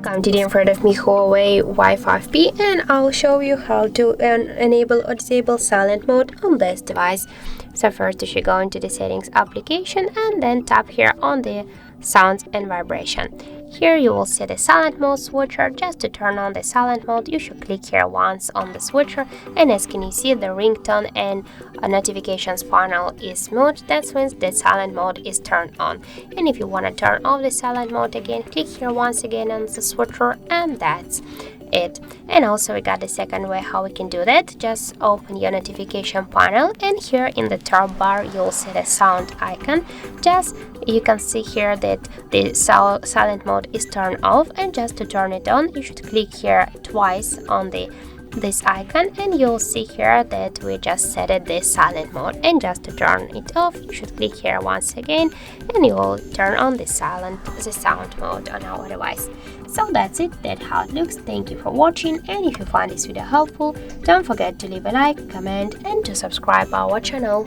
Come today in front of me Huawei Y5p, and I'll show you how to enable or disable silent mode on this device. So first you should go into the settings application and then tap here on the sounds and vibration. Here you will see the silent mode switcher. Just to turn on the silent mode, you should click here once on the switcher, and as can you see, the ringtone and notifications panel is moved. That means the silent mode is turned on. And if you want to turn off the silent mode again, click here once again on the switcher, and that's it. And also we got the second way how we can do that. Just open your notification panel, and here in the top bar you'll see the sound icon. Just you can see here that the silent mode is turned off, and just to turn it on you should click here twice on this icon, and you'll see here that we just set it the silent mode. And just to turn it off you should click here once again, and you will turn on the sound mode on our device. So that's it, that's how it looks. Thank you for watching, and if you find this video helpful, don't forget to leave a like, comment and to subscribe our channel.